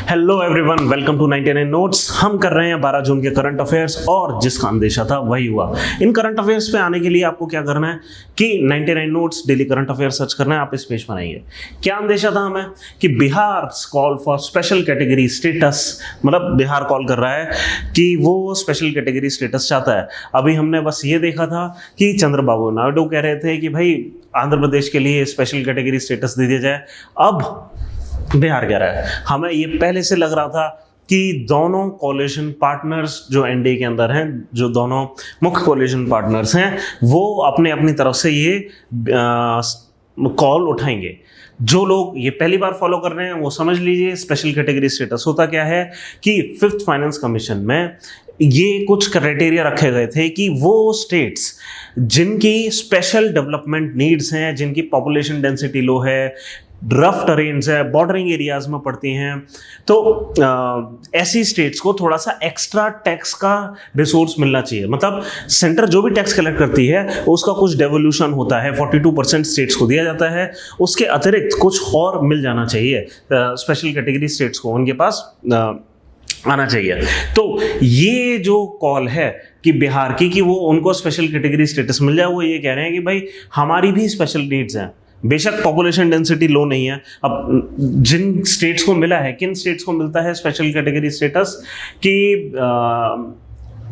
Hello everyone, welcome to 99 notes. हम कर रहे हैं 12 जून के करंट अफेयर्स और जिसका अंदेशा था वही हुआ। इन करंट अफेयर्स पे आने के लिए आपको क्या करना है कि 99 notes daily current affair search करना है। आप इस पेज पर आएंगे। क्या अंदेशा था हमें कि Bihar call for special category status, मतलब बिहार कॉल कर रहा है कि वो स्पेशल कैटेगरी स्टेटस चाहता है। अभी हमने बस ये देखा था कि चंद्रबाबू नायडू कह रहे थे कि भाई आंध्र प्रदेश के लिए स्पेशल कैटेगरी स्टेटस दे दिया जाए। अब बिहार कह रहा है। हमें ये पहले से लग रहा था कि दोनों कोलिशन पार्टनर्स जो एनडीए के अंदर हैं, जो दोनों मुख्य कोलिशन पार्टनर्स हैं, वो अपने अपनी तरफ से ये कॉल उठाएंगे। जो लोग ये पहली बार फॉलो कर रहे हैं वो समझ लीजिए स्पेशल कैटेगरी स्टेटस होता क्या है कि फिफ्थ फाइनेंस कमीशन में ये कुछ क्राइटेरिया रखे गए थे कि वो स्टेट्स जिनकी स्पेशल डेवलपमेंट नीड्स हैं, जिनकी पॉपुलेशन डेंसिटी लो है, रफ टेरेन्स है, बॉर्डरिंग एरियाज में पड़ती हैं, तो ऐसी स्टेट्स को थोड़ा सा एक्स्ट्रा टैक्स का रिसोर्स मिलना चाहिए। मतलब सेंटर जो भी टैक्स कलेक्ट करती है उसका कुछ डेवोल्यूशन होता है, 42% स्टेट्स को दिया जाता है। उसके अतिरिक्त कुछ और मिल जाना चाहिए स्पेशल कैटेगरी स्टेट्स को, उनके पास आना चाहिए। तो ये जो कॉल है कि बिहार की कि वो उनको स्पेशल कैटेगरी स्टेटस मिल जाए, वो ये कह रहे हैं कि भाई हमारी भी स्पेशल नीड्स हैं। बेशक पॉपुलेशन डेंसिटी लो नहीं है। अब जिन स्टेट्स को मिला है, किन स्टेट्स को मिलता है स्पेशल कैटेगरी स्टेटस कि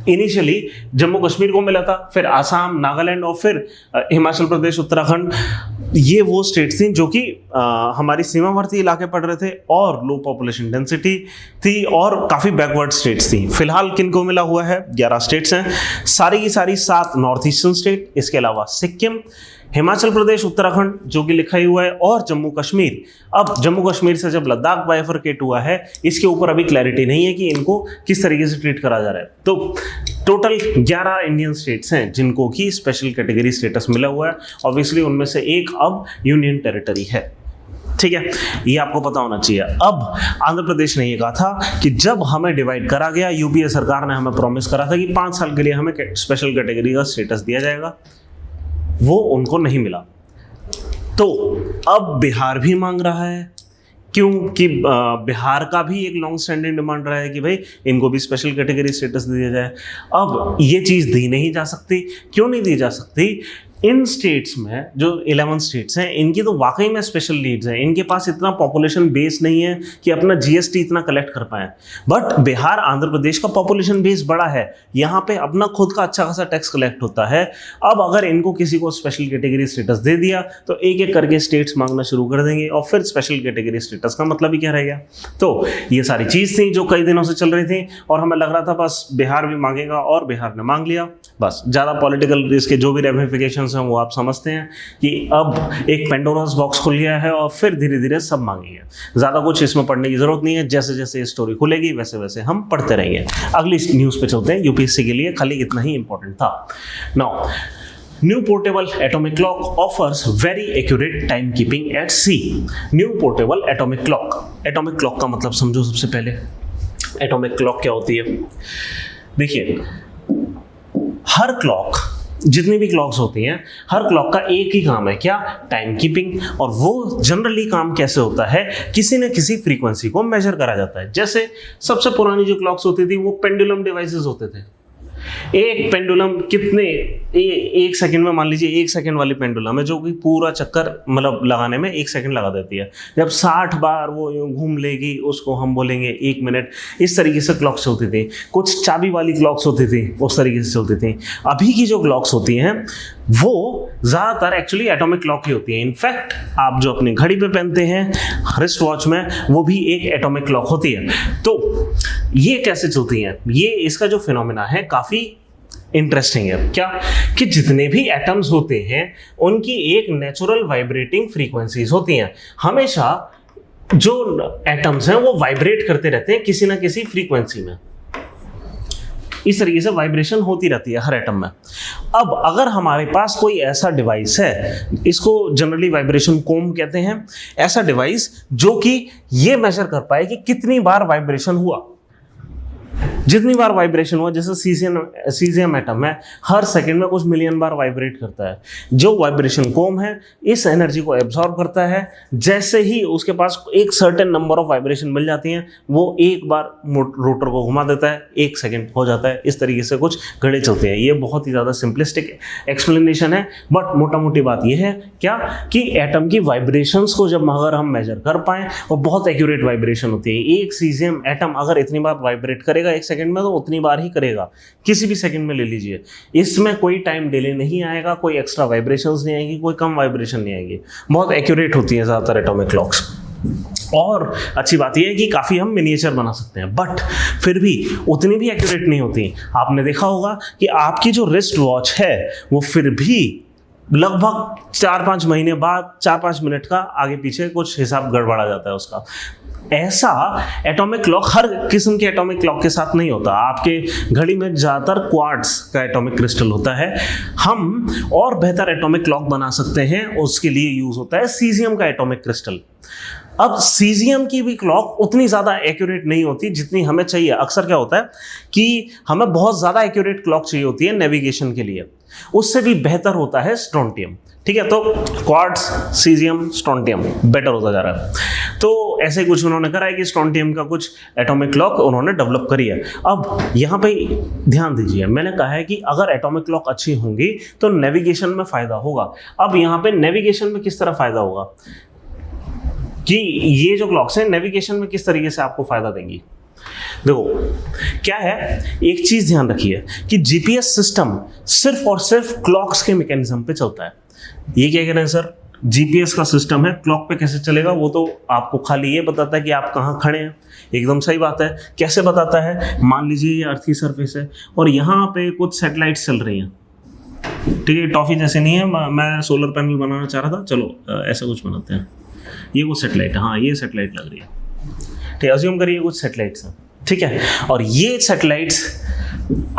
इनिशियली जम्मू कश्मीर को मिला था, फिर आसाम, नागालैंड और फिर हिमाचल प्रदेश, उत्तराखंड। ये वो स्टेट्स थी जो कि हमारी सीमावर्ती इलाके पड़ रहे थे और लो पॉपुलेशन डेंसिटी थी और काफ़ी बैकवर्ड स्टेट्स थी। फिलहाल किन को मिला हुआ है? 11 स्टेट्स हैं, सारी की सारी 7 नॉर्थ ईस्टर्न स्टेट, इसके अलावा सिक्किम, हिमाचल प्रदेश, उत्तराखंड जो कि लिखा ही हुआ है, और जम्मू कश्मीर। अब जम्मू कश्मीर से जब लद्दाख बाइफरकेट हुआ है, इसके ऊपर अभी क्लैरिटी नहीं है कि इनको किस तरीके से ट्रीट करा जा रहा है। तो टोटल 11 इंडियन स्टेट्स हैं जिनको कि स्पेशल कैटेगरी स्टेटस मिला हुआ है। ऑब्वियसली उनमें से एक अब यूनियन टेरिटरी है। ठीक है, ये आपको पता होना चाहिए। अब आंध्र प्रदेश ने ये कहा था कि जब हमें डिवाइड करा गया, यूपीए सरकार ने हमें प्रॉमिस करा था कि 5 साल के लिए हमें स्पेशल कैटेगरी का स्टेटस दिया जाएगा, वो उनको नहीं मिला। तो अब बिहार भी मांग रहा है, क्योंकि बिहार का भी एक लॉन्ग स्टैंडिंग डिमांड रहा है कि भाई इनको भी स्पेशल कैटेगरी स्टेटस दिया जाए। अब ये चीज़ दी नहीं जा सकती। क्यों नहीं दी जा सकती? इन स्टेट्स में जो 11 स्टेट्स हैं, इनकी तो वाकई में स्पेशल नीड्स हैं। इनके पास इतना पॉपुलेशन बेस नहीं है कि अपना जीएसटी इतना कलेक्ट कर पाए। बट बिहार, आंध्र प्रदेश का पॉपुलेशन बेस बड़ा है, यहाँ पे अपना खुद का अच्छा खासा टैक्स कलेक्ट होता है। अब अगर इनको किसी को स्पेशल कैटेगरी स्टेटस दे दिया तो एक एक करके स्टेट्स मांगना शुरू कर देंगे और फिर स्पेशल कैटेगरी स्टेटस का मतलब ही क्या रह गया? तो ये सारी चीज़ थी जो कई दिनों से चल रही थी और हमें लग रहा था बस बिहार भी मांगेगा, और बिहार ने मांग लिया। बस ज़्यादा पॉलिटिकल इसके जो भी रेमिफिकेशंस हैं वो आप समझते हैं कि अब एक पेंडोरास बॉक्स खुल गया है और फिर धीरे धीरे सब मांगेंगे। ज़्यादा कुछ इसमें पढ़ने की जरूरत नहीं है। जैसे जैसे ये स्टोरी खुलेगी वैसे वैसे हम पढ़ते रहेंगे। अगली न्यूज़ पे चलते हैं। यूपीएससी के लिए खाली इतना ही इंपॉर्टेंट था। Now, new portable atomic clock offers very accurate time keeping at sea. New portable atomic clock. Atomic clock का मतलब समझो। सबसे पहले एटॉमिक क्लॉक क्या होती है? देखिए, हर क्लॉक, जितनी भी क्लॉक्स होती हैं, हर क्लॉक का एक ही काम है, क्या? Time keeping. और वो जनरली काम कैसे होता है? किसी न किसी फ्रीक्वेंसी को मेजर करा जाता है। जैसे सबसे पुरानी जो क्लॉक्स होती थी वो पेंडुलम डिवाइसेस होते थे। एक पेंडुलम कितने एक सेकंड में, मान लीजिए 1 सेकंड वाली पेंडुलम है जो कि पूरा चक्कर मतलब लगाने में 1 सेकंड लगा देती है। जब 60 बार वो यूं घूम लेगी उसको हम बोलेंगे 1 मिनट। इस तरीके से क्लॉक्स चलती थी। कुछ चाबी वाली क्लॉक्स होती थी, उस तरीके से चलती थी। अभी की जो क्लॉक्स होती हैं वो ज़्यादातर एक्चुअली एटॉमिक क्लॉक ही होती है। इनफैक्ट आप जो अपनी घड़ी पे पहनते हैं, रिस्ट वॉच में, वो भी एक एटॉमिक क्लॉक होती है। तो ये कैसे चलती हैं? ये इसका जो फिनोमेना है काफ़ी इंटरेस्टिंग है। क्या? कि जितने भी एटम्स होते हैं उनकी एक नेचुरल वाइब्रेटिंग फ्रीक्वेंसीज होती हैं। हमेशा जो एटम्स हैं वो वाइब्रेट करते रहते हैं किसी ना किसी फ्रीक्वेंसी में। इस तरीके से वाइब्रेशन होती रहती है हर एटम में। अब अगर हमारे पास कोई ऐसा डिवाइस है, इसको जनरली वाइब्रेशन कोम कहते हैं, ऐसा डिवाइस जो कि ये मेजर कर पाए कि कितनी बार वाइब्रेशन हुआ। जितनी बार वाइब्रेशन हुआ, जैसे सीजियम एटम है, हर सेकंड में कुछ मिलियन बार वाइब्रेट करता है। जो वाइब्रेशन कोम है इस एनर्जी को एब्जॉर्ब करता है। जैसे ही उसके पास एक सर्टेन नंबर ऑफ वाइब्रेशन मिल जाती हैं, वो एक बार रोटर को घुमा देता है, 1 सेकंड हो जाता है। इस तरीके से कुछ घड़े चलते हैं। ये बहुत ही ज़्यादा सिंपलिस्टिक एक्सप्लेनेशन है, बट मोटा मोटी बात ये है क्या कि एटम की वाइब्रेशंस को जब अगर हम मेजर कर पाएँ, और बहुत एक्यूरेट वाइब्रेशन होती है। एक सीजियम एटम अगर इतनी बार वाइब्रेट करेगा 1 सेकंड में, तो उतनी बार ही करेगा, किसी भी सेकंड में ले लीजिए। इसमें कोई टाइम डिले नहीं आएगा, कोई एक्स्ट्रा वाइब्रेशंस नहीं आएगी, कोई कम वाइब्रेशन नहीं आएगी। बहुत एक्यूरेट होती है ज़्यादातर एटॉमिक क्लॉक्स। और अच्छी बात यह है कि काफ़ी हम मिनिएचर बना सकते हैं, बट फिर भी उतनी भी एक्यूरेट नहीं होती। आपने देखा होगा कि आपकी जो रिस्ट वॉच है वो फिर भी लगभग 4-5 महीने बाद 4-5 मिनट का आगे पीछे कुछ हिसाब गड़बड़ा जाता है उसका। ऐसा एटॉमिक क्लॉक हर किस्म के एटॉमिक क्लॉक के साथ नहीं होता। आपके घड़ी में ज़्यादातर क्वार्ट्ज का एटॉमिक क्रिस्टल होता है। हम और बेहतर एटॉमिक क्लॉक बना सकते हैं, उसके लिए यूज़ होता है सीजियम का एटॉमिक क्रिस्टल। अब सीजियम की भी क्लॉक उतनी ज़्यादा एक्यूरेट नहीं होती जितनी हमें चाहिए। अक्सर क्या होता है कि हमें बहुत ज़्यादा एक्यूरेट क्लॉक चाहिए होती है नेविगेशन के लिए, उससे भी बेहतर होता है स्ट्रोंटियम। ठीक है, तो क्वार्ट्ज, सीजियम, स्ट्रोंटियम बेटर होता जा रहा है। तो ऐसे कुछ उन्होंने करा है कि स्ट्रोंटियम का कुछ एटॉमिक क्लॉक उन्होंने डेवलप करी है। अब यहाँ पे ध्यान दीजिए, मैंने कहा है कि अगर एटॉमिक क्लॉक अच्छी होंगी तो नेविगेशन में फ़ायदा होगा। अब यहाँ पे नेविगेशन में किस तरह फ़ायदा होगा कि ये जो क्लॉक्स हैं नेविगेशन में किस तरीके से आपको फ़ायदा देंगी। देखो क्या है, एक चीज़ ध्यान रखिए कि जीपीएस सिस्टम सिर्फ और सिर्फ क्लॉक्स के मैकेनिज्म पे चलता है। ये क्या कह रहे हैं सर, जीपीएस का सिस्टम है, क्लॉक पे कैसे चलेगा? वो तो आपको खाली ये बताता है कि आप कहाँ खड़े हैं। एकदम सही बात है। कैसे बताता है? मान लीजिए ये अर्थ की सरफेस है और यहाँ पे कुछ सैटेलाइट्स चल रही हैं। ठीक है, टॉफी जैसे नहीं है, मैं सोलर पैनल बनाना चाह रहा था, चलो ऐसा कुछ बनाते हैं। ये कुछ सैटेलाइट, हाँ ये सैटेलाइट लग रही है। ठीक है, अज्यूम करिए कुछ सैटेलाइट्स हैं। ठीक है, और ये सैटेलाइट्स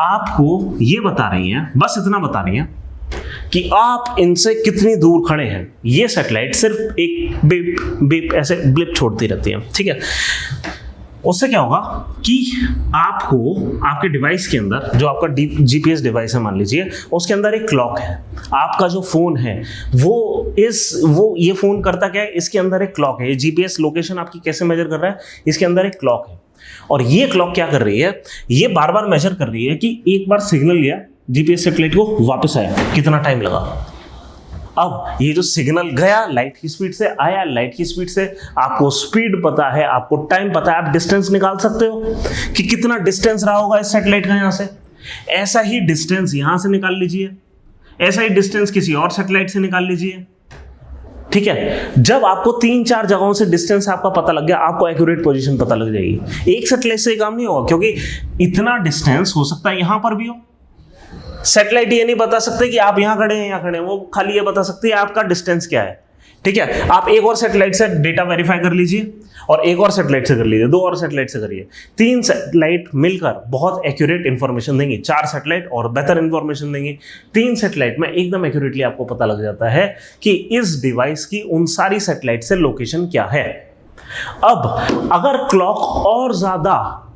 आपको ये बता रही हैं, बस इतना बता रही हैं कि आप इनसे कितनी दूर खड़े हैं। ये सैटेलाइट सिर्फ एक बिप बिप ऐसे ब्लिप छोड़ती रहती है। ठीक है, उससे क्या होगा कि आपको आपके डिवाइस के अंदर, जो आपका जीपीएस डिवाइस है मान लीजिए, उसके अंदर एक क्लॉक है। आपका जो फ़ोन है वो ये फ़ोन करता क्या है, इसके अंदर एक क्लॉक है। ये जीपीएस लोकेशन आपकी कैसे मेजर कर रहा है, इसके अंदर एक क्लॉक है। और ये क्लॉक क्या कर रही है, ये बार बार मेजर कर रही है कि एक बार सिग्नल लिया जीपीएस सैटेलाइट को, वापस आया, कितना टाइम लगा। अब ये जो सिग्नल गया लाइट की स्पीड से, आया लाइट की स्पीड से, आपको स्पीड पता है, आपको टाइम पता है, आप डिस्टेंस निकाल सकते हो कि कितना डिस्टेंस रहा होगा इस सैटेलाइट का यहाँ से। ऐसा ही डिस्टेंस यहाँ से निकाल लीजिए, ऐसा ही डिस्टेंस किसी और सैटेलाइट से निकाल लीजिए। ठीक है, जब आपको 3-4 जगहों से डिस्टेंस आपका पता लग गया, आपको एक्यूरेट पोजीशन पता लग जाएगी। एक सैटेलाइट से काम नहीं होगा, क्योंकि इतना डिस्टेंस हो सकता है यहां पर भी हो। सैटेलाइट ये नहीं बता सकते कि आप यहाँ खड़े हैं यहाँ खड़े हैं, वो खाली ये बता सकते हैं आपका डिस्टेंस क्या है। ठीक है, आप एक और सैटेलाइट से डेटा वेरीफाई कर लीजिए, और एक और सैटेलाइट से कर लीजिए, 2 और सैटेलाइट से करिए। 3 सैटेलाइट मिलकर बहुत एक्यूरेट इंफॉर्मेशन देंगी, 4 सैटेलाइट और बेहतर इंफॉर्मेशन देंगी। 3 सैटेलाइट में एकदम एक्यूरेटली आपको पता लग जाता है कि इस डिवाइस की उन सारी सैटेलाइट से लोकेशन क्या है। अब अगर क्लॉक और ज्यादा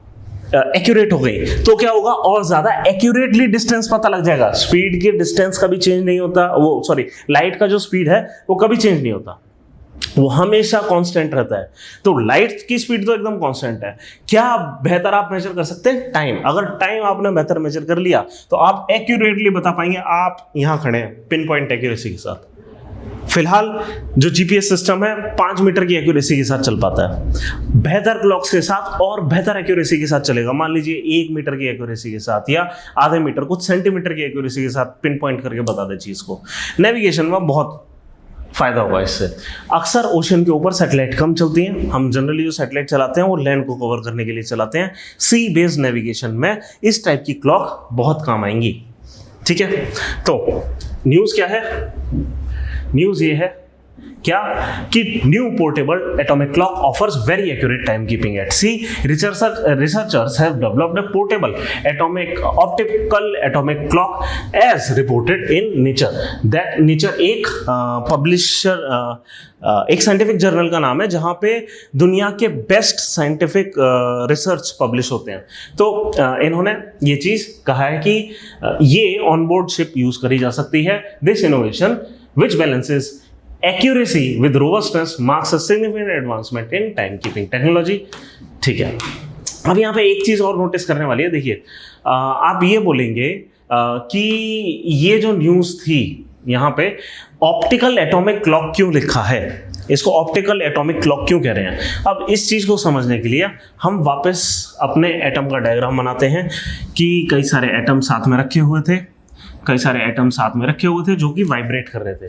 एक्यूरेट हो गई तो क्या होगा, और ज्यादा एक्यूरेटली डिस्टेंस पता लग जाएगा। स्पीड के डिस्टेंस कभी चेंज नहीं होता, वो सॉरी लाइट का जो स्पीड है वो कभी चेंज नहीं होता, वो हमेशा कांस्टेंट रहता है। तो लाइट की स्पीड तो एकदम कांस्टेंट है। क्या बेहतर आप मेजर कर सकते हैं? टाइम। अगर टाइम आपने बेहतर मेजर कर लिया तो आप एक्यूरेटली बता पाएंगे आप यहां खड़े हैं, पिन पॉइंट एक्यूरेसी के साथ। फिलहाल जो जीपीएस सिस्टम है 5 मीटर की एक्यूरेसी के साथ चल पाता है। बेहतर क्लॉक्स के साथ और बेहतर एक्यूरेसी के साथ चलेगा, मान लीजिए 1 मीटर की एक्यूरेसी के साथ, या आधे मीटर, कुछ सेंटीमीटर की एक्यूरेसी के साथ पिन पॉइंट करके बता दे चीज को। नेविगेशन में बहुत फायदा होगा इससे। अक्सर ओशन के ऊपर सैटेलाइट कम चलती हैं। हम जनरली जो सैटेलाइट चलाते हैं वो लैंड को कवर करने के लिए चलाते हैं। सी बेस्ड नेविगेशन में इस टाइप की क्लॉक बहुत काम आएंगी। ठीक है, तो न्यूज़ क्या है? न्यूज़ ये है क्या कि new portable atomic clock offers very accurate time keeping at sea. Researchers have developed a portable optical atomic clock as reported in Nature. That Nature एक पब्लिशर एक साइंटिफिक जर्नल का नाम है जहां पे दुनिया के बेस्ट साइंटिफिक रिसर्च पब्लिश होते हैं. तो इन्होंने ये चीज कहा है कि ये ऑनबोर्ड शिप यूज करी जा सकती है. This innovation which balances accuracy with robustness marks a significant advancement in timekeeping technology. ठीक है, अब यहाँ पे एक चीज और नोटिस करने वाली है. देखिए आप ये बोलेंगे कि ये जो न्यूज थी यहाँ पे ऑप्टिकल एटॉमिक क्लॉक क्यों लिखा है, इसको ऑप्टिकल एटॉमिक क्लॉक क्यों कह रहे हैं. अब इस चीज को समझने के लिए हम वापस अपने एटम का डायग्राम बनाते हैं कि कई सारे एटम साथ में रखे हुए थे, जो कि वाइब्रेट कर रहे थे.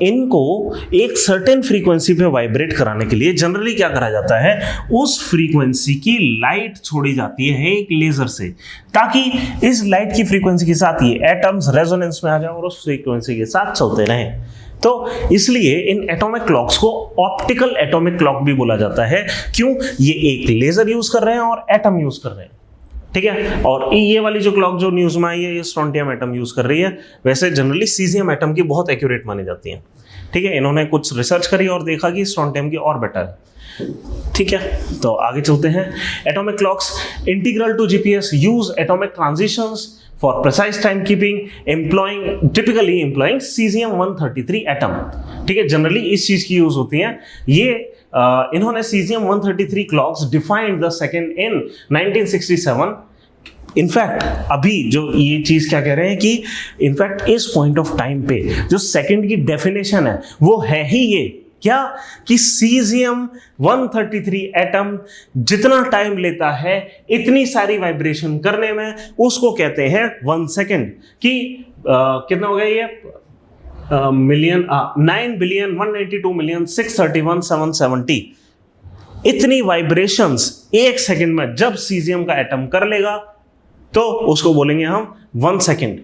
इनको एक सर्टेन फ्रीक्वेंसी पे वाइब्रेट कराने के लिए जनरली क्या करा जाता है, उस फ्रीक्वेंसी की लाइट छोड़ी जाती है एक लेजर से, ताकि इस लाइट की फ्रीक्वेंसी के साथ ये एटम्स रेजोनेंस में आ जाए और उस फ्रीक्वेंसी के साथ चलते रहें. तो इसलिए इन एटॉमिक क्लॉक्स को ऑप्टिकल एटॉमिक क्लॉक भी बोला जाता है. क्यों, ये एक लेजर यूज कर रहे हैं और एटम यूज कर रहे हैं. ठीक है, और ये वाली जो क्लॉक जो न्यूज में आई है ये स्ट्रोंटियम एटम यूज कर रही है. वैसे जनरली सीजियम एटम की बहुत एक्यूरेट मानी जाती है. ठीक है, इन्होंने कुछ रिसर्च करी और देखा कि स्ट्रोंटियम की और बेटर है. ठीक है, तो आगे चलते हैं. Atomic clocks integral to GPS use atomic transitions for precise time keeping typically employing caesium 133 atom. ठीक है, जनरली इस चीज की यूज होती है. ये इन्होंने caesium 133 clocks defined the second in 1967. In fact अभी जो ये चीज क्या कह रहे हैं कि इनफैक्ट इस पॉइंट ऑफ टाइम पे जो सेकंड की डेफिनेशन है वो है ही ये क्या कि सीजियम 133 एटम जितना टाइम लेता है इतनी सारी वाइब्रेशन करने में, उसको कहते हैं 1 सेकेंड. कि कितना हो गया ये मिलियन 9,192,631,770. इतनी वाइब्रेशंस एक सेकंड में जब सीजियम का एटम कर लेगा तो उसको बोलेंगे हम 1 सेकेंड.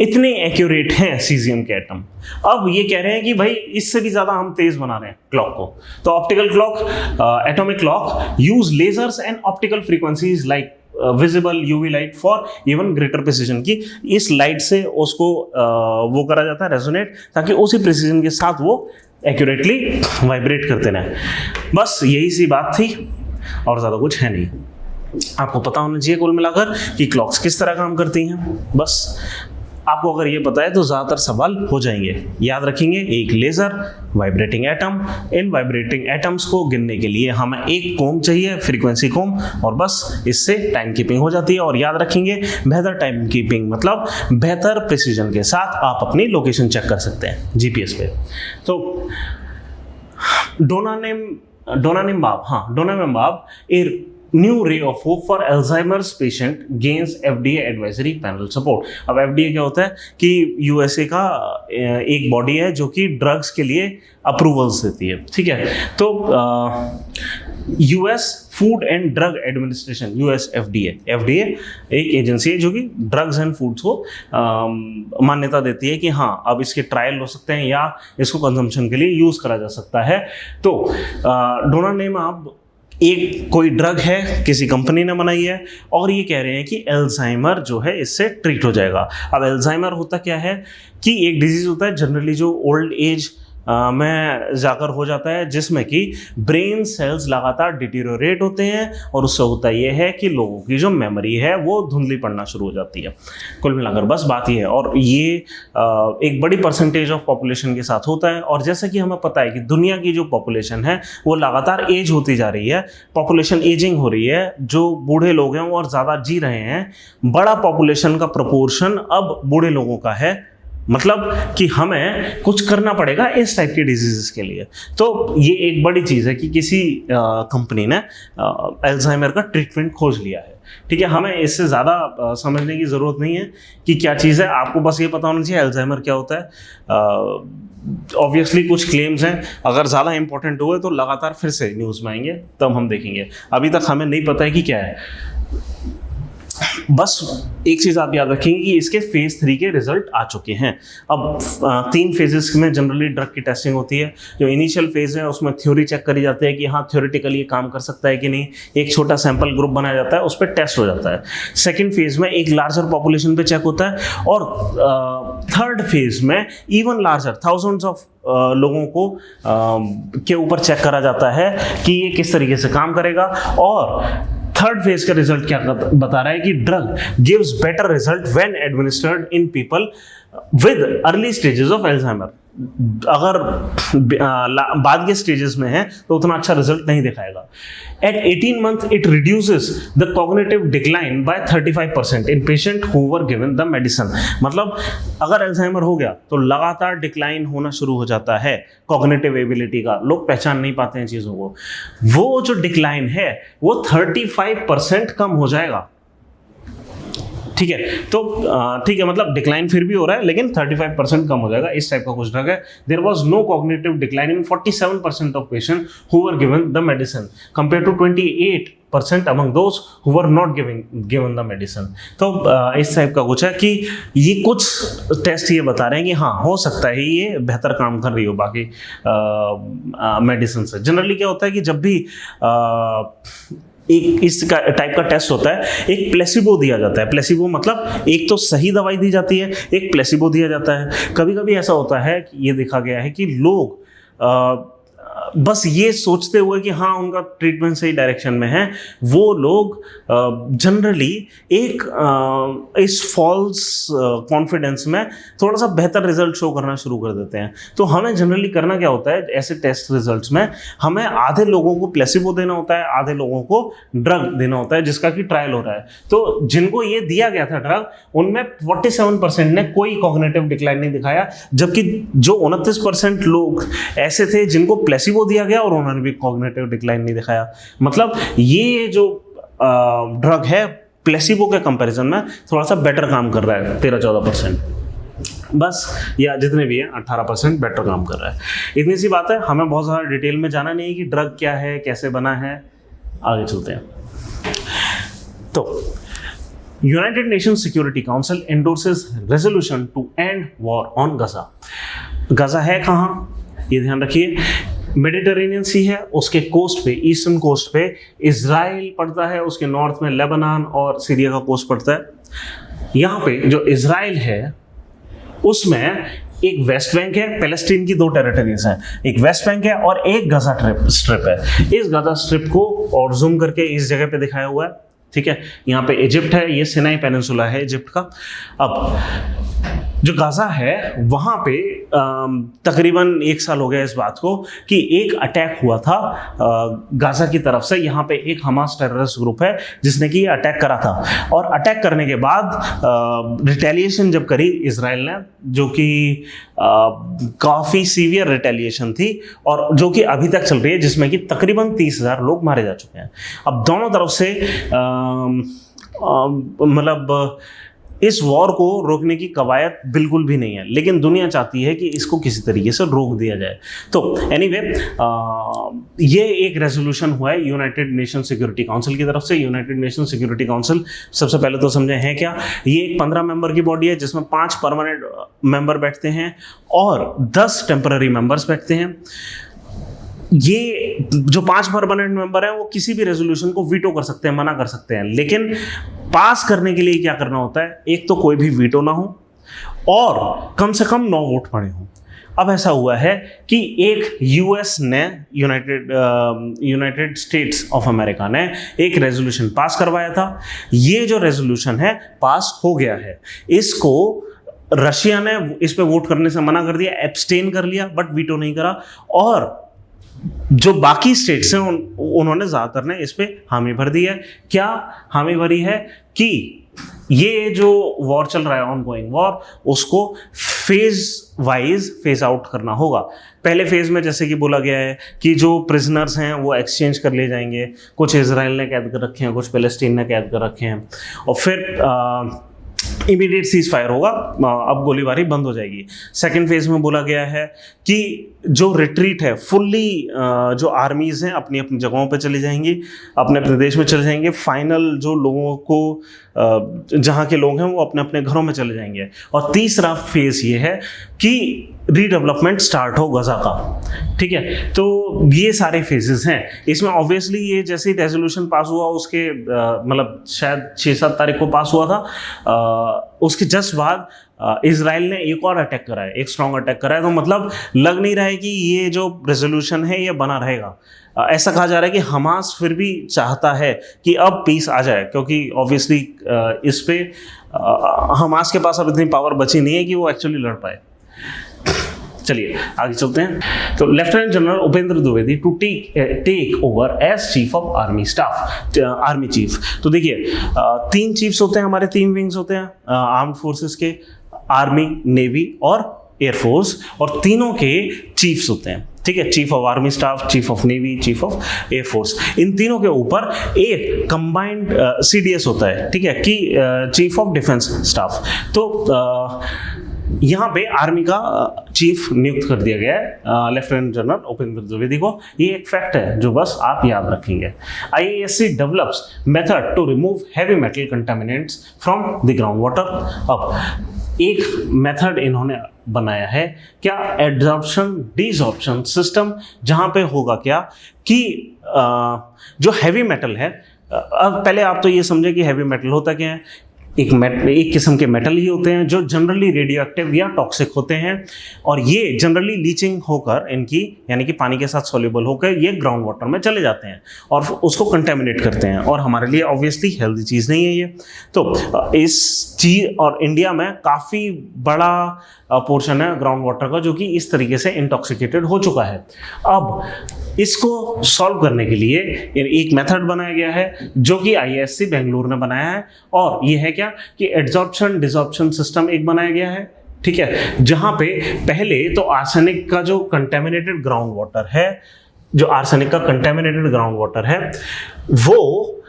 इतने एक्यूरेट हैं सीजियम के एटम. अब ये कह रहे हैं कि भाई इससे भी ज्यादा हम तेज बना रहे हैं क्लॉक को. तो optical clock atomic clock use lasers and optical frequencies like visible UV light for even greater precision. की इस लाइट से उसको वो करा जाता है रेजोनेट, ताकि उसी प्रिसीजन के साथ वो एक्यूरेटली वाइब्रेट करते रहे. बस यही सी बात थी और ज़्यादा कुछ है नहीं. आपको पता होना चाहिए कुल मिलाकर कि क्लॉक्स किस तरह काम करती हैं. बस आपको अगर ये पता है तो ज़्यादातर सवाल हो जाएंगे. याद रखेंगे, एक लेज़र, वाइब्रेटिंग एटम. इन वाइब्रेटिंग एटम्स को गिनने के लिए हमें एक कोम चाहिए, फ्रीक्वेंसी कोम, और बस इससे टाइम कीपिंग हो जाती है. और याद रखेंगे, बेहतर टाइम कीपिंग मतलब बेहतर प्रिसीजन के साथ आप अपनी लोकेशन चेक कर सकते हैं जीपीएस पे. तो donanemab a new ray of hope for Alzheimer's patient gains FDA advisory panel support. अब FDA क्या होता है कि USA का एक बॉडी है जो कि ड्रग्स के लिए अप्रूवल्स देती है. ठीक है, तो US food and drug administration, US FDA एक एजेंसी है जो कि ड्रग्स एंड फूड्स को मान्यता देती है कि हाँ अब इसके ट्रायल हो सकते हैं या इसको कंजम्पशन के लिए यूज़ करा जा सकता है. तो डोनानेम्बाब एक कोई ड्रग है, किसी कंपनी ने बनाई है, और ये कह रहे हैं कि अल्जाइमर जो है इससे ट्रीट हो जाएगा. अब अल्जाइमर होता क्या है कि एक डिजीज होता है जनरली जो ओल्ड एज में जाकर हो जाता है, जिसमें कि ब्रेन सेल्स लगातार डिटीरियोरेट होते हैं और उससे होता ये है कि लोगों की जो मेमोरी है वो धुंधली पड़ना शुरू हो जाती है. कुल मिलाकर बस बात ये है, और ये एक बड़ी परसेंटेज ऑफ पॉपुलेशन के साथ होता है. और जैसे कि हमें पता है कि दुनिया की जो पॉपुलेशन है वो लगातार एज होती जा रही है, पॉपुलेशन एजिंग हो रही है, जो बूढ़े लोग हैं वो और ज़्यादा जी रहे हैं. बड़ा पॉपुलेशन का प्रपोर्शन अब बूढ़े लोगों का है, मतलब कि हमें कुछ करना पड़ेगा इस टाइप के डिजीजेस के लिए. तो ये एक बड़ी चीज़ है कि किसी कंपनी ने अल्जाइमर का ट्रीटमेंट खोज लिया है. ठीक है, हमें इससे ज़्यादा समझने की ज़रूरत नहीं है कि क्या चीज़ है. आपको बस ये पता होना चाहिए अल्जाइमर क्या होता है. ऑब्वियसली कुछ क्लेम्स हैं, अगर ज़्यादा इंपॉर्टेंट हुए तो लगातार फिर से न्यूज़ में आएंगे, तब हम देखेंगे. अभी तक हमें नहीं पता है कि क्या है. बस एक चीज़ आप याद रखेंगे कि इसके फेज 3 के रिजल्ट आ चुके हैं। अब 3 फेजेस में जनरली ड्रग की टेस्टिंग होती है। जो इनिशियल फेज है उसमें थ्योरी चेक करी जाती है कि हाँ थ्योरेटिकली ये काम कर सकता है कि नहीं, एक छोटा सैंपल ग्रुप बनाया जाता है, उस पर टेस्ट हो जाता है। सेकेंड फेज में एक लार्जर पॉपुलेशन पे चेक होता है, और थर्ड फेज में इवन लार्जर थाउजेंड्स ऑफ लोगों को के ऊपर चेक करा जाता है कि ये किस तरीके से काम करेगा। और थर्ड फेज का रिजल्ट क्या बता रहा है कि drug gives better result when administered in people with early stages of Alzheimer. अगर बाद के स्टेजेस में है तो उतना अच्छा रिजल्ट नहीं दिखाएगा। At 18 month it reduces the cognitive decline by 35% in patient who were given the medicine. मतलब अगर अल्जाइमर हो गया तो लगातार डिक्लाइन होना शुरू हो जाता है कॉग्निटिव एबिलिटी का, लोग पहचान नहीं पाते हैं चीज़ों को। वो जो डिक्लाइन है वो 35% कम हो जाएगा। ठीक है, तो ठीक है, मतलब डिक्लाइन फिर भी हो रहा है लेकिन 35% कम हो जाएगा। इस टाइप का कुछ ड्रग है। There was no cognitive decline in 47% of patient who were given the medicine compare to 28% among those who were not given the medicine. तो इस टाइप का कुछ है कि ये कुछ टेस्ट ये बता रहे हैं कि हाँ हो सकता है ये बेहतर काम कर रही हो बाकी मेडिसिन से। जनरली क्या होता है कि जब भी एक इस टाइप का टेस्ट होता है, एक प्लेसिबो दिया जाता है। प्लेसिबो मतलब एक तो सही दवाई दी जाती है, एक प्लेसिबो दिया जाता है। कभी कभी ऐसा होता है कि ये देखा गया है कि लोग बस ये सोचते हुए कि हाँ उनका ट्रीटमेंट सही डायरेक्शन में है, वो लोग जनरली एक इस फॉल्स कॉन्फिडेंस में थोड़ा सा बेहतर रिजल्ट शो करना शुरू कर देते हैं। तो हमें जनरली करना क्या होता है ऐसे टेस्ट रिजल्ट्स में, हमें आधे लोगों को प्लेसिबो देना होता है, आधे लोगों को ड्रग देना होता है जिसका कि ट्रायल हो रहा है। तो जिनको ये दिया गया था ड्रग, उनमें 47% ने कोई कॉग्निटिव डिक्लाइन नहीं दिखाया, जबकि जो 29% लोग ऐसे थे जिनको प्लेसिबो दिया गया और उन्होंने भी कॉग्निटिव डिक्लाइन नहीं दिखाया। मतलब ये जो ड्रग है प्लेसिबो के कंपैरिजन में थोड़ा सा बेटर काम कर रहा है, 13-14% बस, या जितने भी हैं 18% बेटर काम कर रहा है। इतनी सी बात है, हमें बहुत ज़्यादा डिटेल में जाना नहीं है कि ड्रग क्या है, कैसे बना है। आगे चलते हैं। तो United Nation Security Council endorses resolution to end war on Gaza. Gaza है कहाँ, ये ध्यान रखिए, मेडिटेरेनियन सी है, उसके कोस्ट पे, ईस्टर्न कोस्ट पे इजराइल पड़ता है, उसके नॉर्थ में लेबनान और सीरिया का कोस्ट पड़ता है। यहाँ पे जो इजराइल है उसमें एक वेस्ट बैंक है, पैलेस्टीन की 2 टेरिटरीज हैं, एक वेस्ट बैंक है और एक गजा स्ट्रिप है। इस गजा स्ट्रिप को और जूम करके इस जगह पे दिखाया हुआ है, ठीक है। यहाँ पे इजिप्ट है, ये सिनाई पेनिनसुला है इजिप्ट का। अब जो गाजा है वहाँ पे तकरीबन 1 साल हो गया इस बात को कि एक अटैक हुआ था गाजा की तरफ से। यहाँ पे एक हमास टेररिस्ट ग्रुप है जिसने कि अटैक करा था, और अटैक करने के बाद रिटेलिएशन जब करी इजराइल ने, जो कि काफ़ी सीवियर रिटेलिएशन थी और जो कि अभी तक चल रही है, जिसमें कि तकरीबन 30,000 लोग मारे जा चुके हैं। अब दोनों तरफ से मतलब इस वॉर को रोकने की कवायद बिल्कुल भी नहीं है, लेकिन दुनिया चाहती है कि इसको किसी तरीके से रोक दिया जाए। तो एनीवे ये एक रेजोल्यूशन हुआ है यूनाइटेड नेशन सिक्योरिटी काउंसिल की तरफ से। यूनाइटेड नेशन सिक्योरिटी काउंसिल सबसे पहले तो समझे हैं क्या, ये एक 15 मेंबर की बॉडी है जिसमें 5 परमानेंट मेंबर बैठते हैं और 10 टेम्पररी मेंबर्स बैठते हैं। ये जो 5 परमानेंट मेंबर हैं वो किसी भी रेजोल्यूशन को वीटो कर सकते हैं, मना कर सकते हैं, लेकिन पास करने के लिए क्या करना होता है, एक तो कोई भी वीटो ना हो और कम से कम 9 वोट पड़े हों। अब ऐसा हुआ है कि एक यूएस ने, यूनाइटेड स्टेट्स ऑफ अमेरिका ने एक रेजोल्यूशन पास करवाया था। ये जो रेजोल्यूशन है पास हो गया है। इसको रशिया ने इस पे वोट करने से मना कर दिया, एब्सटेन कर लिया, बट वीटो नहीं करा। और जो बाकी स्टेट्स हैं उन्होंने ज़्यादातर ने इस पे हामी भर दी है। क्या हामी भरी है कि ये जो वॉर चल रहा है, ऑनगोइंग वॉर, उसको फेज वाइज फेज आउट करना होगा। पहले फेज में जैसे कि बोला गया है कि जो प्रिजनर्स हैं वो एक्सचेंज कर लिए जाएंगे, कुछ इजराइल ने कैद कर रखे हैं, कुछ पैलेस्टीन ने कैद कर रखे हैं, और फिर इमीडिएट सीज फायर होगा, अब गोलीबारी बंद हो जाएगी। सेकेंड फेज में बोला गया है कि जो रिट्रीट है फुल्ली, जो आर्मीज हैं अपनी अपनी जगहों पे चली जाएंगी, अपने अपने देश में चले जाएंगे। फाइनल जो लोगों को जहाँ के लोग हैं वो अपने अपने घरों में चले जाएंगे। और तीसरा फेज ये है कि रीडेवलपमेंट स्टार्ट हो गजा का, ठीक है। तो ये सारे फेजेस हैं इसमें। ऑब्वियसली ये जैसे ही रेजोल्यूशन पास हुआ उसके मतलब शायद 6-7 तारीख को पास हुआ था, उसके जस्ट बाद इजराइल ने एक और अटैक करा है, एक स्ट्रॉन्ग अटैक करा है। तो मतलब लग नहीं रहा है कि ये जो रेजोल्यूशन है ये बना रहेगा। ऐसा कहा जा रहा है कि हमास फिर भी चाहता है कि अब पीस आ जाए, क्योंकि ऑब्वियसली इस पे हमास के पास अब इतनी पावर बची नहीं है कि वो एक्चुअली लड़ पाए। चलिए आगे चलते हैं। तो lieutenant general Upendra Dwivedi to take over as chief of army staff, army chief. तो देखिए 3 चीफ्स होते हैं हमारे, 3 विंग्स होते हैं आर्म्ड फोर्सेस के, आर्मी, नेवी और एयरफोर्स, और तीनों के चीफ्स होते हैं, ठीक है। Chief of army staff, chief of navy, chief of air force. इन तीनों के ऊपर एक कंबाइंड CDS होता है, ठीक है, कि चीफ ऑफ डिफेंस स्टाफ। तो यहाँ पे आर्मी का चीफ नियुक्त कर दिया गया है लेफ्टिनेंट जनरल उपेंद्र द्विवेदी को। ये एक फैक्ट है जो बस आप याद रखेंगे। IASC develops method to remove heavy metal contaminants from the ground water. अब एक मेथड इन्होंने बनाया है, क्या, एड्जॉर्प्शन डिसॉर्प्शन सिस्टम, जहाँ पे होगा क्या कि जो हैवी मेटल है, अब पहले आप तो ये समझे कि हैवी मेटल होता क्या है। एक किस्म के मेटल ही होते हैं जो जनरली रेडियो एक्टिव या टॉक्सिक होते हैं, और ये जनरली लीचिंग होकर इनकी यानी कि पानी के साथ सॉल्युबल होकर ये ग्राउंड वाटर में चले जाते हैं और उसको कंटेमिनेट करते हैं, और हमारे लिए ऑब्वियसली हेल्दी चीज़ नहीं है ये। तो इस चीज़, और इंडिया में काफ़ी बड़ा पोर्शन है ग्राउंड वाटर का जो कि इस तरीके से इंटॉक्सिकेटेड हो चुका है। अब इसको सॉल्व करने के लिए एक मेथड बनाया गया है जो कि IASC बेंगलुरु ने बनाया है, और ये है क्या कि एड्जॉर्प्शन डिसॉर्प्शन सिस्टम एक बनाया गया है, ठीक है, जहां पे पहले तो आर्सेनिक का जो कंटेमिनेटेड ग्राउंड वाटर है, जो आर्सेनिक का कंटेमिनेटेड ग्राउंड वाटर है वो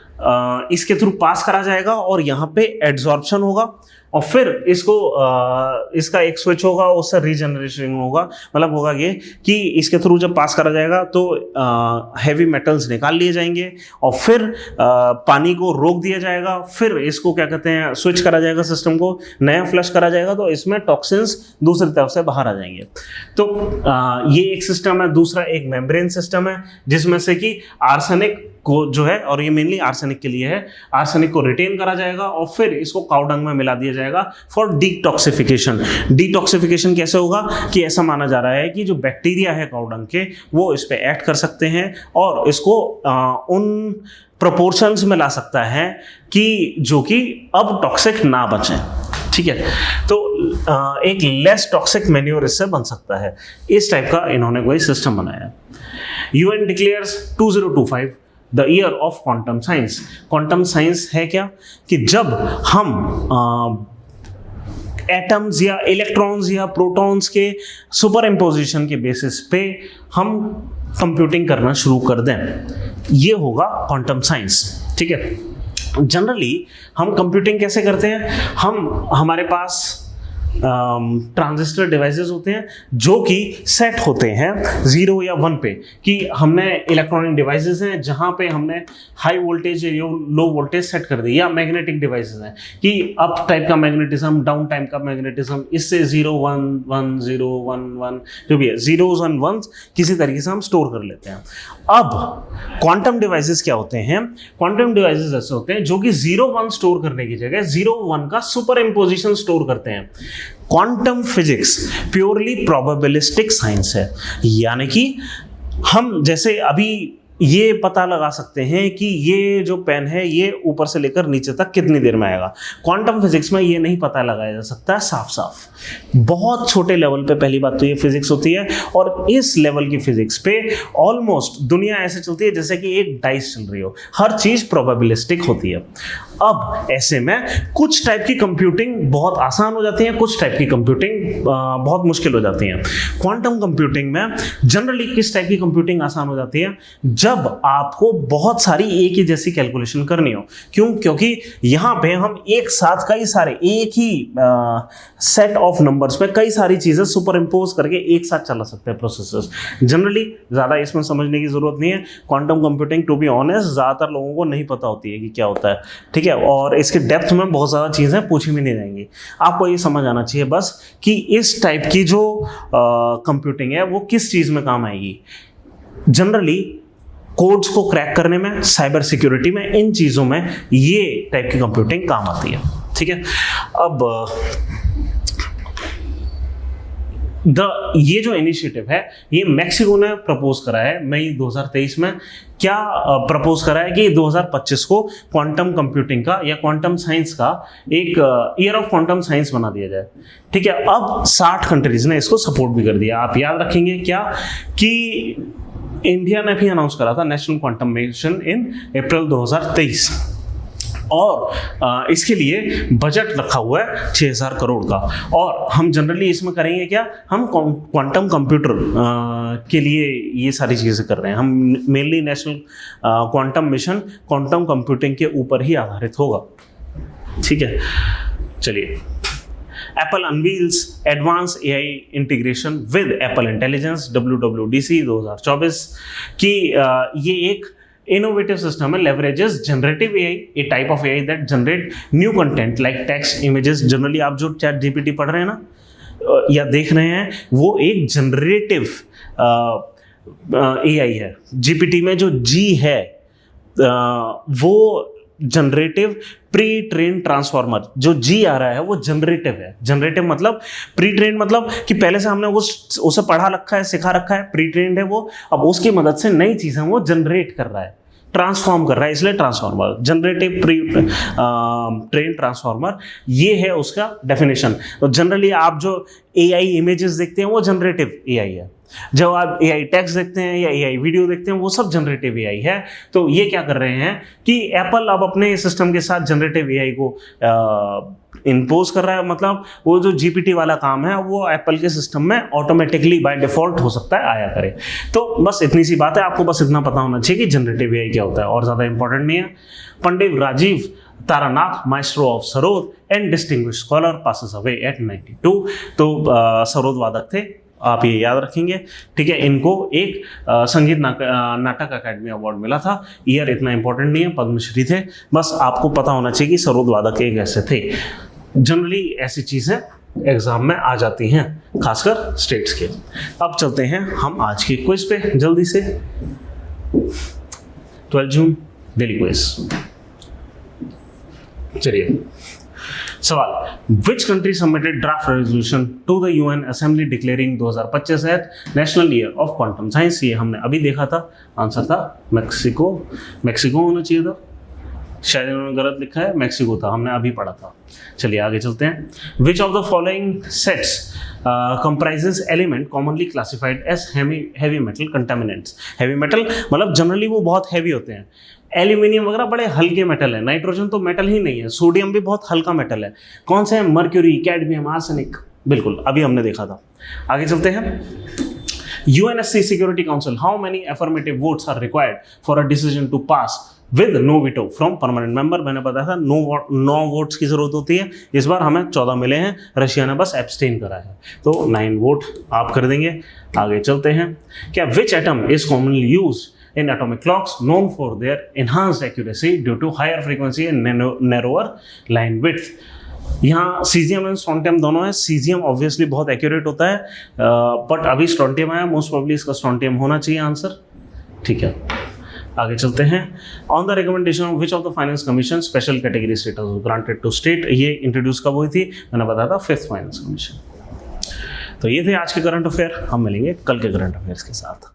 इसके थ्रू पास करा जाएगा और यहाँ पे एड्जॉर्प्शन होगा, और फिर इसको इसका एक स्विच होगा, उससे रीजनरेशन होगा। मतलब होगा ये कि इसके थ्रू जब पास करा जाएगा तो हैवी मेटल्स निकाल लिए जाएंगे, और फिर पानी को रोक दिया जाएगा, फिर इसको क्या कहते हैं स्विच करा जाएगा, सिस्टम को नया फ्लश करा जाएगा, तो इसमें टॉक्सिन्स दूसरी तरफ से बाहर आ जाएंगे। तो ये एक सिस्टम है। दूसरा एक मेम्ब्रेन सिस्टम है जिसमें से कि आर्सेनिक को जो है, और ये मेनली आर्सेनिक के लिए है, आर्सेनिक को रिटेन करा जाएगा और फिर इसको काउडंग में मिला दिया जाएगा फॉर डिटॉक्सिफिकेशन। डिटॉक्सिफिकेशन कैसे होगा कि ऐसा माना जा रहा है कि जो बैक्टीरिया है काउडंग के वो इस पे एक्ट कर सकते हैं और इसको उन प्रोपोर्शंस में ला सकता है कि जो कि अब टॉक्सिक ना बचें, ठीक है। तो एक लेस टॉक्सिक मैन्योर इससे बन सकता है। इस टाइप का इन्होंने कोई सिस्टम बनाया। UN declares 2025 the year of quantum science. Quantum science है क्या कि जब हम एटम्स या इलेक्ट्रॉन्स या प्रोटॉन्स के सुपर इम्पोजिशन के बेसिस पे हम कंप्यूटिंग करना शुरू कर दें, ये होगा क्वांटम साइंस, ठीक है। जनरली हम कंप्यूटिंग कैसे करते हैं, हमारे पास ट्रांजिस्टर डिवाइसेस होते हैं जो कि सेट होते हैं 0 या 1 पे, कि हमने इलेक्ट्रॉनिक डिवाइसेस हैं जहां पे हमने हाई वोल्टेज या लो वोल्टेज सेट कर दी, या मैग्नेटिक डिवाइसेस हैं कि अप टाइप का मैग्नेटिज्म, डाउन टाइप का मैग्नेटिज्म, इससे 0 1 1 0 1 1 जो भी है, जीरोस और वंस किसी तरीके से हम स्टोर कर लेते हैं। अब क्वांटम डिवाइसेस क्या होते हैं, क्वांटम डिवाइसेस ऐसे होते हैं जो कि 0 1 स्टोर करने की जगह 0 1 का सुपर इम्पोजिशन स्टोर करते हैं। Quantum physics purely probabilistic science है, यानी कि हम जैसे अभी ये पता लगा सकते हैं कि ये जो पेन है ये ऊपर से लेकर नीचे तक कितनी देर में आएगा। क्वांटम फिजिक्स में ये नहीं पता लगाया जा सकता है साफ साफ, बहुत छोटे लेवल पे पहली बात तो ये फिजिक्स होती है, और इस लेवल की फिजिक्स पे ऑलमोस्ट दुनिया ऐसे चलती है जैसे कि एक डाइस चल रही हो, हर चीज प्रोबेबिलिस्टिक होती है। अब ऐसे में कुछ टाइप की कंप्यूटिंग बहुत आसान हो जाती है, कुछ टाइप की कंप्यूटिंग बहुत मुश्किल हो जाती है। क्वांटम कंप्यूटिंग में जनरली किस टाइप की कंप्यूटिंग आसान हो जाती है, जब आपको बहुत सारी एक ही जैसी कैलकुलेशन करनी हो। क्यों? क्योंकि यहाँ पे हम एक साथ कई सारे एक ही सेट ऑफ नंबर्स में कई सारी चीजें सुपर इम्पोज करके एक साथ चला सकते हैं प्रोसेसर्स। जनरली ज़्यादा इसमें समझने की जरूरत नहीं है। Quantum computing to be honest ज़्यादातर लोगों को नहीं पता होती है कि क्या होता है, ठीक है, और इसके डेप्थ में बहुत ज़्यादा चीज़ें पूछी भी नहीं जाएंगी। आपको ये समझ आना चाहिए बस कि इस टाइप की जो कंप्यूटिंग है वो किस चीज़ में काम आएगी। जनरली कोड्स को क्रैक करने में, साइबर सिक्योरिटी में, इन चीज़ों में ये टाइप की कंप्यूटिंग काम आती है, ठीक है। अब ये जो इनिशिएटिव है ये मैक्सिको ने प्रपोज करा है मई 2023 में। क्या प्रपोज करा है कि 2025 को क्वांटम कंप्यूटिंग का या क्वांटम साइंस का एक ईयर ऑफ क्वांटम साइंस बना दिया जाए, ठीक है। अब 60 कंट्रीज ने इसको सपोर्ट भी कर दिया। आप याद रखेंगे क्या कि इंडिया ने भी अनाउंस करा था नेशनल क्वांटम मिशन इन अप्रैल 2023, और इसके लिए बजट रखा हुआ है 6000 करोड़ का। और हम जनरली इसमें करेंगे क्या, हम क्वांटम कंप्यूटर के लिए ये सारी चीज़ें कर रहे हैं। हम mainly national quantum mission quantum computing के ऊपर ही आधारित होगा, ठीक है। चलिए, Apple unveils advance AI integration with Apple intelligence WWDC 2024 की ये एक innovative system leverages generative AI, a type of AI that generate new content like text, images। Generally आप जो चैट जीपीटी पढ़ रहे हैं ना या देख रहे हैं, वो एक जनरेटिव AI है। जीपीटी में जो जी है वो जनरेटिव प्री ट्रेन ट्रांसफॉर्मर, जो जी आ रहा है वो जनरेटिव है। जनरेटिव मतलब, प्री ट्रेन मतलब कि पहले से हमने उसे पढ़ा रखा है, सिखा रखा है, प्री ट्रेंड है वो, अब उसकी मदद से नई चीजें वो जनरेट कर रहा है, ट्रांसफॉर्म कर रहा है, इसलिए transformer. Generative pre train transformer, ये है उसका डेफिनेशन। तो जनरली आप जो एआई इमेजेस देखते हैं वो जनरेटिव एआई है। जब आप एआई टेक्स्ट देखते हैं या एआई वीडियो देखते हैं वो सब जनरेटिव एआई है। तो ये क्या कर रहे हैं कि एप्पल अब अपने सिस्टम के साथ जनरेटिव एआई को इम्पोज कर रहा है। मतलब वो जो जीपीटी वाला काम है वो एप्पल के सिस्टम में ऑटोमेटिकली बाय डिफॉल्ट हो सकता है आया करे। तो बस इतनी सी बात है, आपको बस इतना पता होना चाहिए कि जनरेटिव एआई क्या होता है, और ज़्यादा इंपॉर्टेंट नहीं है। Pandit Rajiv Taranath, maestro of sarod and distinguished scholar, passes away at 92। तो सरोद वादक थे, आप ये याद रखेंगे, ठीक है। इनको एक संगीत नाटक अकेडमी अवार्ड मिला था। ईयर इतना इंपॉर्टेंट नहीं है, पद्मश्री थे। बस आपको पता होना चाहिए कि सरोद वादक एक ऐसे थे। जनरली ऐसी चीज़ें एग्जाम में आ जाती हैं, खासकर स्टेट्स के। अब चलते हैं हम आज के क्विज पे जल्दी से। 12 जून डेली क्विज। चलिए, सवाल, which country submitted draft resolution to the UN assembly declaring 2025 as national year of quantum science? ये हमने अभी देखा था, आंसर था मैक्सिको। मैक्सिको होना चाहिए था, शायद इन्होंने गलत लिखा है, मैक्सिको था, हमने अभी पढ़ा था। चलिए आगे चलते हैं। विच of the following sets comprises element commonly classified as heavy metal contaminants? heavy metal मतलब जनरली वो बहुत हैवी होते हैं। एल्यूमिनियम वगैरह बड़े हल्के मेटल है, नाइट्रोजन तो मेटल ही नहीं है, सोडियम भी बहुत हल्का मेटल है। कौन से हैं? Mercury, cadmium, arsenic. बिल्कुल, अभी हमने देखा था। आगे चलते हैं। UNSC Security Council, how many affirmative votes are required for a decision to pass with no veto from permanent member? मैंने बताया था 9 वोट्स की जरूरत होती है। इस बार हमें 14 मिले हैं, रशिया ने बस एब्सटेन करा है, तो 9 वोट आप कर देंगे। आगे चलते हैं। क्या which atom is commonly used in atomic clocks known for their enhanced accuracy due to higher frequency and narrower line width? यहाँ सीजियम एंड स्ट्रोंटियम दोनों है। सीजियम ऑब्वियसली बहुत एक्यूरेट होता है, बट अभी स्ट्रोंटियम आया, मोस्ट प्रोबेबली इसका strontium होना चाहिए आंसर, ठीक है। आगे चलते हैं। On the recommendation of which of the finance commission special category status granted to state? ये इंट्रोड्यूस कब हुई थी? मैंने बताया था 5th फाइनेंस कमीशन। तो ये थे आज के करंट अफेयर। हम मिलेंगे कल के करंट अफेयर्स के साथ।